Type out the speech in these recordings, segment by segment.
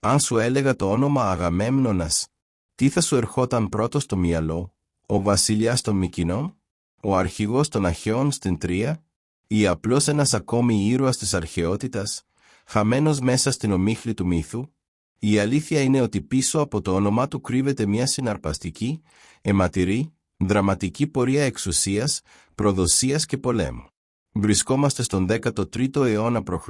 Αν σου έλεγα το όνομα Αγαμέμνονας, τι θα σου ερχόταν πρώτο στο μυαλό? Ο βασιλιάς των Μικηνών? Ο αρχηγός των Αχαιών στην Τρία? Ή απλώς ένας ακόμη ήρωας της αρχαιότητας, χαμένος μέσα στην ομίχλη του μύθου? Η αλήθεια είναι ότι πίσω από το όνομά του κρύβεται μια συναρπαστική, αιματηρή, δραματική πορεία εξουσίας, προδοσίας και πολέμου. Βρισκόμαστε στον 13ο αιώνα π.Χ.,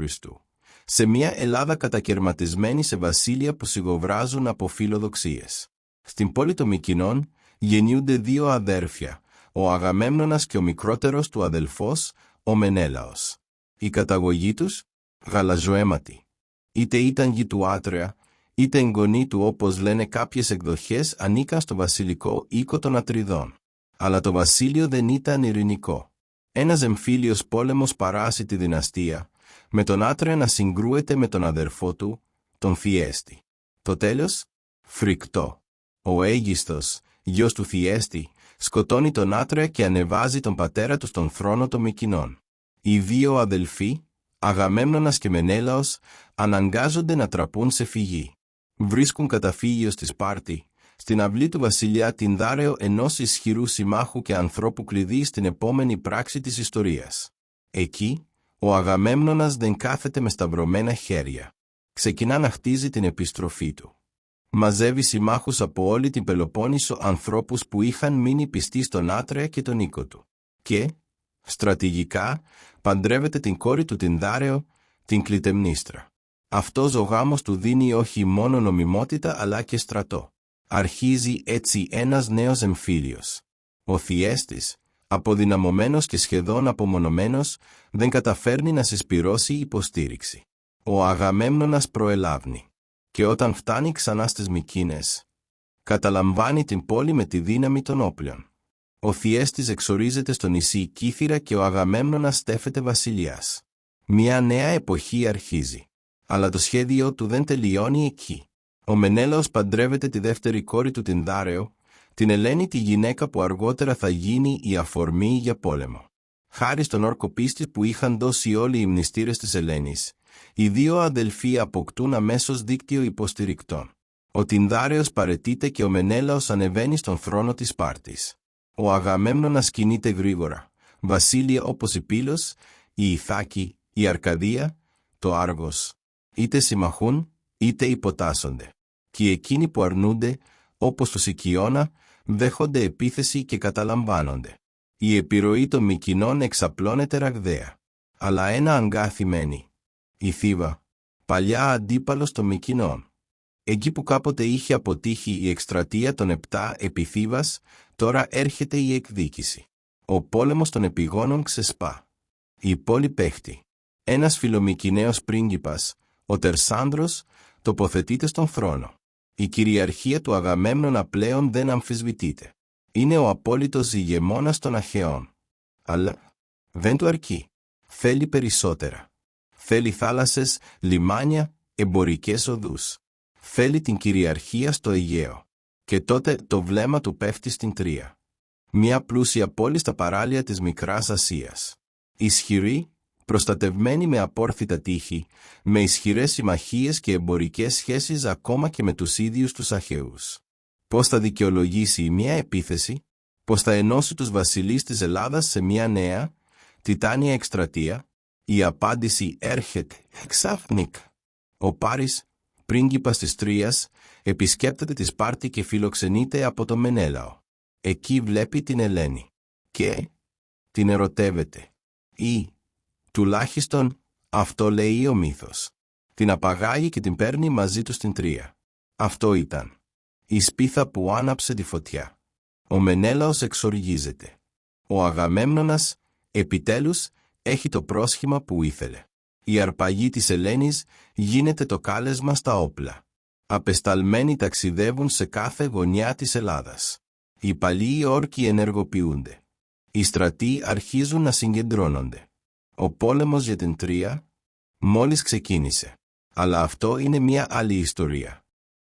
σε μια Ελλάδα κατακερματισμένη σε βασίλεια που σιγοβράζουν από φιλοδοξίες. Στην πόλη των Μικηνών γεννιούνται δύο αδέρφια, ο Αγαμέμνονας και ο μικρότερος του αδελφός, ο Μενέλαος. Η καταγωγή τους, γαλαζοαίματη. Είτε ήταν γη του Άτρεα, είτε εγγονή του, όπως λένε κάποιες εκδοχές, ανήκαν στο βασιλικό οίκο των Ατριδών. Αλλά το βασίλειο δεν ήταν ειρηνικό. Ένας εμφύλιος πόλεμος παράσει τη δυναστεία, με τον Άτρεα να συγκρούεται με τον αδερφό του, τον Θιέστη. Το τέλος, φρικτό. Ο Αίγιστος, γιος του Θιέστη, σκοτώνει τον Άτρεα και ανεβάζει τον πατέρα του στον θρόνο των Μικηνών. Οι δύο αδελφοί, Αγαμέμνονας και Μενέλαος, αναγκάζονται να τραπούν σε φυγή. Βρίσκουν καταφύγιο στη Σπάρτη, στην αυλή του βασιλιά Τινδάρεο, ενός ισχυρού συμμάχου και ανθρώπου κλειδί στην επόμενη πράξη της ιστορίας. Εκεί, ο Αγαμέμνονας δεν κάθεται με σταυρωμένα χέρια. Ξεκινά να χτίζει την επιστροφή του. Μαζεύει συμμάχους από όλη την Πελοπόννησο, ανθρώπους που είχαν μείνει πιστοί στον Άτρεα και τον οίκο του. Και, στρατηγικά, παντρεύεται την κόρη του Τινδάρεο, την Κλητεμνίστρα. Αυτός ο γάμος του δίνει όχι μόνο νομιμότητα αλλά και στρατό. Αρχίζει έτσι ένας νέος εμφύλιος. Ο Θιέστης, αποδυναμωμένος και σχεδόν απομονωμένος, δεν καταφέρνει να συσπυρώσει υποστήριξη. Ο Αγαμέμνονας προελάβνει. Και όταν φτάνει ξανά στις Μικήνες, καταλαμβάνει την πόλη με τη δύναμη των όπλων. Ο Θιέστης εξορίζεται στο νησί Κύθυρα και ο Αγαμέμνονας στέφεται βασιλιάς. Μια νέα εποχή αρχίζει. Αλλά το σχέδιο του δεν τελειώνει εκεί. Ο Μενέλαος παντρεύεται τη δεύτερη κόρη του Τινδάρεο, την Ελένη, τη γυναίκα που αργότερα θα γίνει η αφορμή για πόλεμο. Χάρη στον όρκο πίστης που είχαν δώσει όλοι οι μνηστήρες της Ελένης, οι δύο αδελφοί αποκτούν αμέσως δίκτυο υποστηρικτών. Ο Τινδάρεος παραιτείται και ο Μενέλαος ανεβαίνει στον θρόνο της Σπάρτης. Ο Αγαμέμνονας κινείται γρήγορα. Βασίλεια όπως η Πύλος, η Ιθάκη, η Αρκαδία, το Άργος, είτε συμμαχούν, είτε υποτάσσονται. Και εκείνοι που αρνούνται, όπως το Σικιώνα, δέχονται επίθεση και καταλαμβάνονται. Η επιρροή των Μικηνών εξαπλώνεται ραγδαία. Αλλά ένα αγκάθι μένει. Η Θήβα, παλιά αντίπαλος των Μικηνών. Εκεί που κάποτε είχε αποτύχει η εκστρατεία των 7 επί Θήβας, τώρα έρχεται η εκδίκηση. Ο πόλεμος των επιγόνων ξεσπά. Η πόλη πέχτει. Ένας φιλομικηναίος πρίγκιπας, ο Τερσάνδρος, τοποθετείται στον θρόνο. Η κυριαρχία του Αγαμέμνονα πλέον δεν αμφισβητείται. Είναι ο απόλυτος ηγεμόνας των Αχαιών. Αλλά δεν του αρκεί. Θέλει περισσότερα. Θέλει θάλασσες, λιμάνια, εμπορικές οδούς. Θέλει την κυριαρχία στο Αιγαίο. Και τότε το βλέμμα του πέφτει στην Τρία. Μια πλούσια πόλη στα παράλια της Μικράς Ασίας. Ισχυρή, προστατευμένη με απόρθητα τείχη, με ισχυρές συμμαχίες και εμπορικές σχέσεις ακόμα και με τους ίδιους τους Αχαιούς. Πώς θα δικαιολογήσει μια επίθεση? Πώς θα ενώσει τους βασιλείς της Ελλάδας σε μια νέα, τιτάνια εκστρατεία? Η απάντηση έρχεται εξάφνικα. Ο Πάρης, πρίγκιπας της Τρίας, επισκέπτεται τη Σπάρτη και φιλοξενείται από τον Μενέλαο. Εκεί βλέπει την Ελένη. Και την ερωτεύεται. Ή, τουλάχιστον, αυτό λέει ο μύθος. Την απαγάγει και την παίρνει μαζί του στην Τρία. Αυτό ήταν η σπίθα που άναψε τη φωτιά. Ο Μενέλαος εξοργίζεται. Ο Αγαμέμνονας, επιτέλους, έχει το πρόσχημα που ήθελε. Η αρπαγή της Ελένης γίνεται το κάλεσμα στα όπλα. Απεσταλμένοι ταξιδεύουν σε κάθε γωνιά της Ελλάδας. Οι παλιοί όρκοι ενεργοποιούνται. Οι στρατοί αρχίζουν να συγκεντρώνονται. Ο πόλεμος για την Τρία μόλις ξεκίνησε. Αλλά αυτό είναι μια άλλη ιστορία.